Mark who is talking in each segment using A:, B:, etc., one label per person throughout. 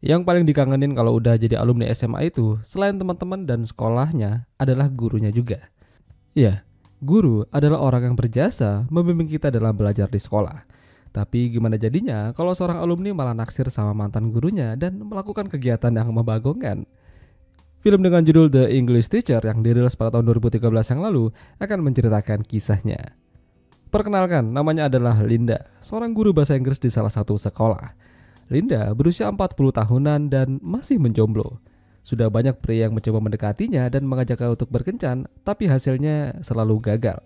A: Yang paling dikangenin kalau udah jadi alumni SMA itu, selain teman-teman dan sekolahnya, adalah gurunya juga. Iya, guru adalah orang yang berjasa membimbing kita dalam belajar di sekolah. Tapi gimana jadinya kalau seorang alumni malah naksir sama mantan gurunya dan melakukan kegiatan yang membagongkan? Film dengan judul The English Teacher yang dirilis pada tahun 2013 yang lalu akan menceritakan kisahnya. Perkenalkan, namanya adalah Linda, seorang guru bahasa Inggris di salah satu sekolah. Linda berusia 40 tahunan dan masih menjomblo. Sudah banyak pria yang mencoba mendekatinya dan mengajaknya untuk berkencan, tapi hasilnya selalu gagal.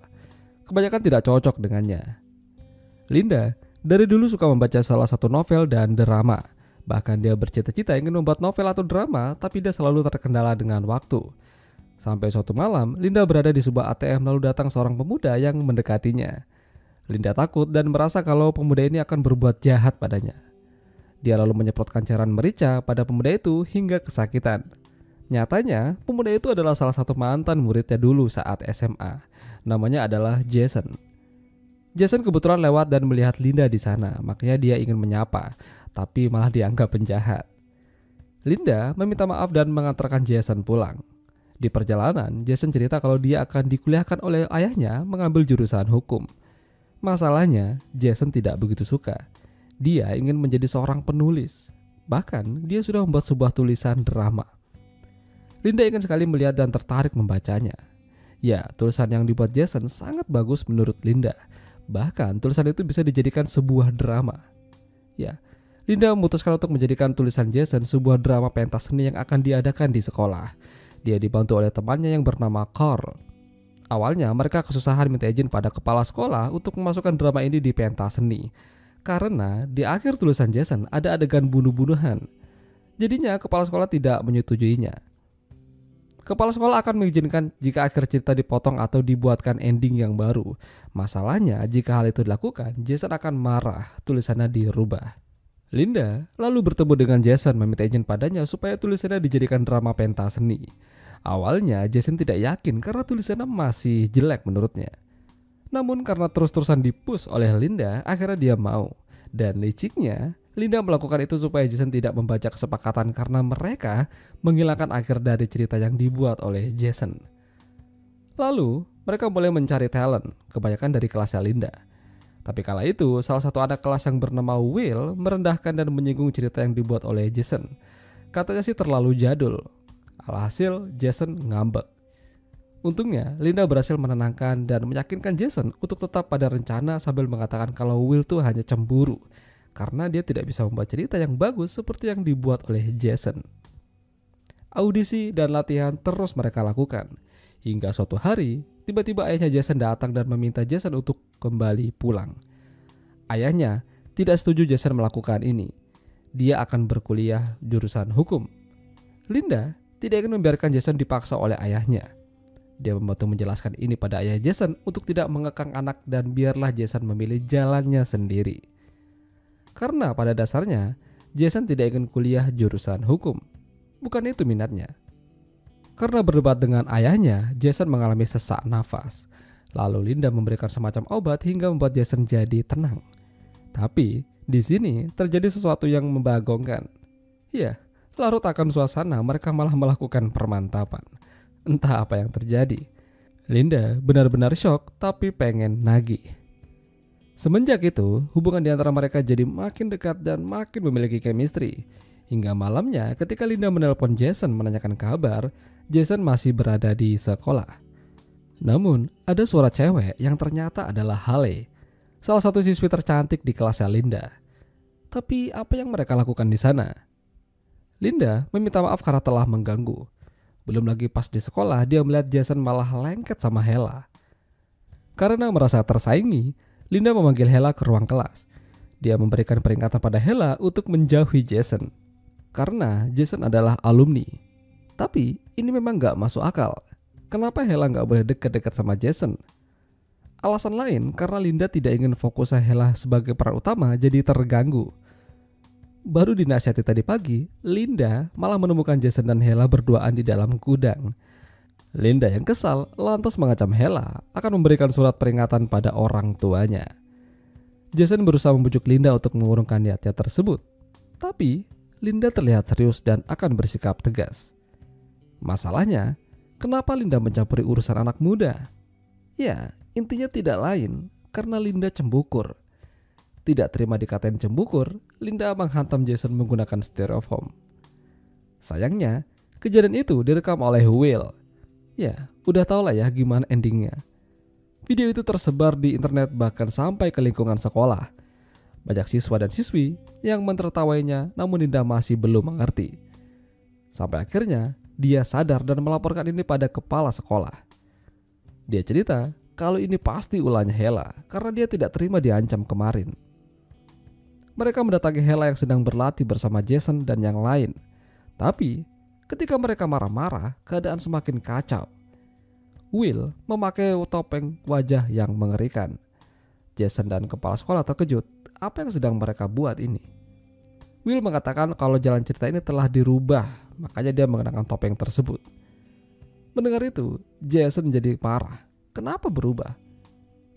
A: Kebanyakan tidak cocok dengannya. Linda dari dulu suka membaca salah satu novel dan drama. Bahkan dia bercita-cita ingin membuat novel atau drama, tapi dia selalu terkendala dengan waktu. Sampai suatu malam, Linda berada di sebuah ATM lalu datang seorang pemuda yang mendekatinya. Linda takut dan merasa kalau pemuda ini akan berbuat jahat padanya. Dia lalu menyemprotkan cairan merica pada pemuda itu hingga kesakitan. Nyatanya, pemuda itu adalah salah satu mantan muridnya dulu saat SMA. Namanya adalah Jason. Jason kebetulan lewat dan melihat Linda di sana, makanya dia ingin menyapa, tapi malah dianggap penjahat. Linda meminta maaf dan mengantarkan Jason pulang. Di perjalanan, Jason cerita kalau dia akan dikuliahkan oleh ayahnya mengambil jurusan hukum. Masalahnya, Jason tidak begitu suka. Dia ingin menjadi seorang penulis. Bahkan, dia sudah membuat sebuah tulisan drama. Linda ingin sekali melihat dan tertarik membacanya. Ya, tulisan yang dibuat Jason sangat bagus menurut Linda. Bahkan, tulisan itu bisa dijadikan sebuah drama. Ya, Linda memutuskan untuk menjadikan tulisan Jason sebuah drama pentas seni yang akan diadakan di sekolah. Dia dibantu oleh temannya yang bernama Carl. Awalnya, mereka kesusahan minta izin pada kepala sekolah untuk memasukkan drama ini di pentas seni. Karena di akhir tulisan Jason ada adegan bunuh-bunuhan. Jadinya kepala sekolah tidak menyetujuinya. Kepala sekolah akan mengizinkan jika akhir cerita dipotong atau dibuatkan ending yang baru. Masalahnya jika hal itu dilakukan, Jason akan marah, tulisannya dirubah. Linda lalu bertemu dengan Jason meminta izin padanya supaya tulisannya dijadikan drama pentas seni. Awalnya Jason tidak yakin karena tulisannya masih jelek menurutnya. Namun karena terus-terusan dipush oleh Linda, akhirnya dia mau. Dan liciknya, Linda melakukan itu supaya Jason tidak membaca kesepakatan karena mereka menghilangkan akhir dari cerita yang dibuat oleh Jason. Lalu, mereka mulai mencari talent, kebanyakan dari kelasnya Linda. Tapi kala itu, salah satu anak kelas yang bernama Will merendahkan dan menyinggung cerita yang dibuat oleh Jason. Katanya sih terlalu jadul. Alhasil, Jason ngambek. Untungnya, Linda berhasil menenangkan dan meyakinkan Jason untuk tetap pada rencana sambil mengatakan kalau Will tuh hanya cemburu karena dia tidak bisa membuat cerita yang bagus seperti yang dibuat oleh Jason. Audisi dan latihan terus mereka lakukan. Hingga suatu hari, tiba-tiba ayahnya Jason datang dan meminta Jason untuk kembali pulang. Ayahnya tidak setuju Jason melakukan ini. Dia akan berkuliah jurusan hukum. Linda tidak ingin membiarkan Jason dipaksa oleh ayahnya. Dia membantu menjelaskan ini pada ayah Jason untuk tidak mengekang anak dan biarlah Jason memilih jalannya sendiri. Karena pada dasarnya, Jason tidak ingin kuliah jurusan hukum. Bukan itu minatnya. Karena berdebat dengan ayahnya, Jason mengalami sesak nafas. Lalu Linda memberikan semacam obat hingga membuat Jason jadi tenang. Tapi di sini terjadi sesuatu yang membagongkan. Ya, larut akan suasana mereka malah melakukan permantapan. Entah apa yang terjadi. Linda benar-benar syok tapi pengen nagih. Semenjak itu, hubungan di antara mereka jadi makin dekat dan makin memiliki chemistry. Hingga malamnya ketika Linda menelpon Jason menanyakan kabar, Jason masih berada di sekolah. Namun, ada suara cewek yang ternyata adalah Halle, salah satu siswi tercantik di kelasnya Linda. Tapi apa yang mereka lakukan di sana? Linda meminta maaf karena telah mengganggu. Belum lagi pas di sekolah dia melihat Jason malah lengket sama Hella. Karena merasa tersaingi, Linda memanggil Hella ke ruang kelas. Dia memberikan peringatan pada Hella untuk menjauhi Jason. Karena Jason adalah alumni. Tapi ini memang gak masuk akal. Kenapa Hella gak boleh dekat-dekat sama Jason? Alasan lain karena Linda tidak ingin fokus Hella sebagai peran utama jadi terganggu. Baru dinasihati tadi pagi, Linda malah menemukan Jason dan Hella berduaan di dalam gudang. Linda yang kesal lantas mengancam Hella akan memberikan surat peringatan pada orang tuanya. Jason berusaha membujuk Linda untuk mengurungkan niatnya tersebut. Tapi Linda terlihat serius dan akan bersikap tegas. Masalahnya, kenapa Linda mencampuri urusan anak muda? Ya, intinya tidak lain karena Linda cembukur. Tidak terima dikatain cembukur, Linda menghantam Jason menggunakan styrofoam. Sayangnya, kejadian itu direkam oleh Will. Ya, udah tau lah ya gimana endingnya. Video itu tersebar di internet bahkan sampai ke lingkungan sekolah. Banyak siswa dan siswi yang menertawainya, namun Linda masih belum mengerti. Sampai akhirnya dia sadar dan melaporkan ini pada kepala sekolah. Dia cerita kalau ini pasti ulahnya Hela karena dia tidak terima diancam kemarin. Mereka mendatangi Hela yang sedang berlatih bersama Jason dan yang lain. Tapi ketika mereka marah-marah, keadaan semakin kacau. Will memakai topeng wajah yang mengerikan. Jason dan kepala sekolah terkejut. Apa yang sedang mereka buat ini? Will mengatakan kalau jalan cerita ini telah dirubah, makanya dia mengenakan topeng tersebut. Mendengar itu, Jason jadi marah. Kenapa berubah?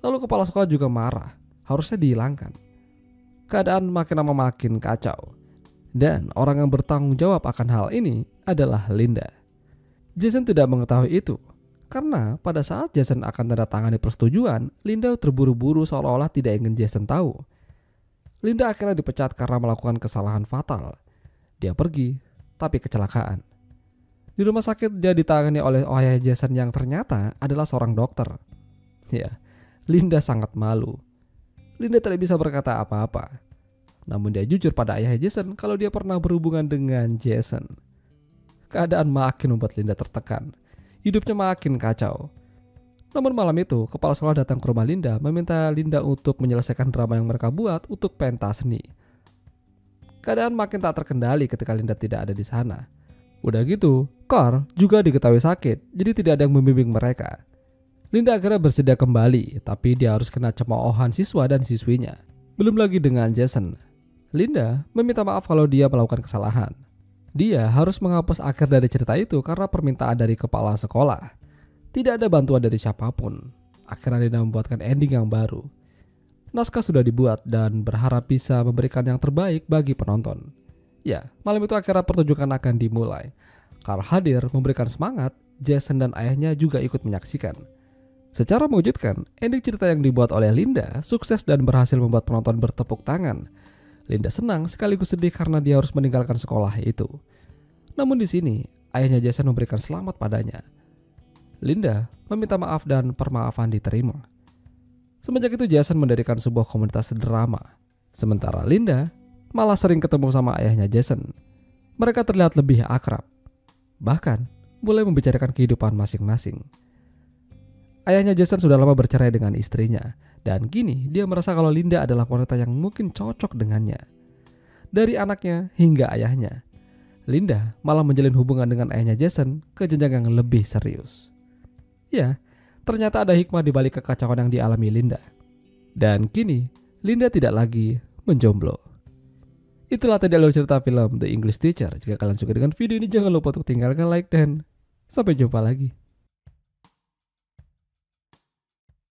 A: Lalu kepala sekolah juga marah. Harusnya dihilangkan. Keadaan makin lama makin kacau. Dan orang yang bertanggung jawab akan hal ini adalah Linda. Jason tidak mengetahui itu. Karena pada saat Jason akan tanda tangani persetujuan, Linda terburu-buru seolah-olah tidak ingin Jason tahu. Linda akhirnya dipecat karena melakukan kesalahan fatal. Dia pergi, tapi kecelakaan. Di rumah sakit dia ditangani oleh ayah Jason yang ternyata adalah seorang dokter. Ya, Linda sangat malu. Linda tidak bisa berkata apa-apa. Namun dia jujur pada ayah Jason kalau dia pernah berhubungan dengan Jason. Keadaan makin membuat Linda tertekan. Hidupnya makin kacau. Namun malam itu, kepala sekolah datang ke rumah Linda meminta Linda untuk menyelesaikan drama yang mereka buat untuk pentas seni. Keadaan makin tak terkendali ketika Linda tidak ada di sana. Udah gitu, Carl juga diketahui sakit, jadi tidak ada yang membimbing mereka. Linda akhirnya bersedia kembali, tapi dia harus kena cemoohan siswa dan siswinya. Belum lagi dengan Jason. Linda meminta maaf kalau dia melakukan kesalahan. Dia harus menghapus akhir dari cerita itu karena permintaan dari kepala sekolah. Tidak ada bantuan dari siapapun. Akhirnya Linda membuatkan ending yang baru. Naskah sudah dibuat dan berharap bisa memberikan yang terbaik bagi penonton. Ya, malam itu akhirnya pertunjukan akan dimulai. Carl hadir memberikan semangat, Jason dan ayahnya juga ikut menyaksikan. Secara mengejutkan, ending cerita yang dibuat oleh Linda sukses dan berhasil membuat penonton bertepuk tangan. Linda senang sekaligus sedih karena dia harus meninggalkan sekolah itu. Namun di sini, ayahnya Jason memberikan selamat padanya. Linda meminta maaf dan permaafan diterima. Semenjak itu Jason mendirikan sebuah komunitas drama. Sementara Linda malah sering ketemu sama ayahnya Jason. Mereka terlihat lebih akrab. Bahkan mulai membicarakan kehidupan masing-masing. Ayahnya Jason sudah lama bercerai dengan istrinya. Dan kini dia merasa kalau Linda adalah wanita yang mungkin cocok dengannya. Dari anaknya hingga ayahnya. Linda malah menjalin hubungan dengan ayahnya Jason ke jenjang yang lebih serius. Ya, ternyata ada hikmah di balik kekacauan yang dialami Linda. Dan kini, Linda tidak lagi menjomblo. Itulah tadi alur cerita film The English Teacher. Jika kalian suka dengan video ini, jangan lupa untuk tinggalkan like dan sampai jumpa lagi.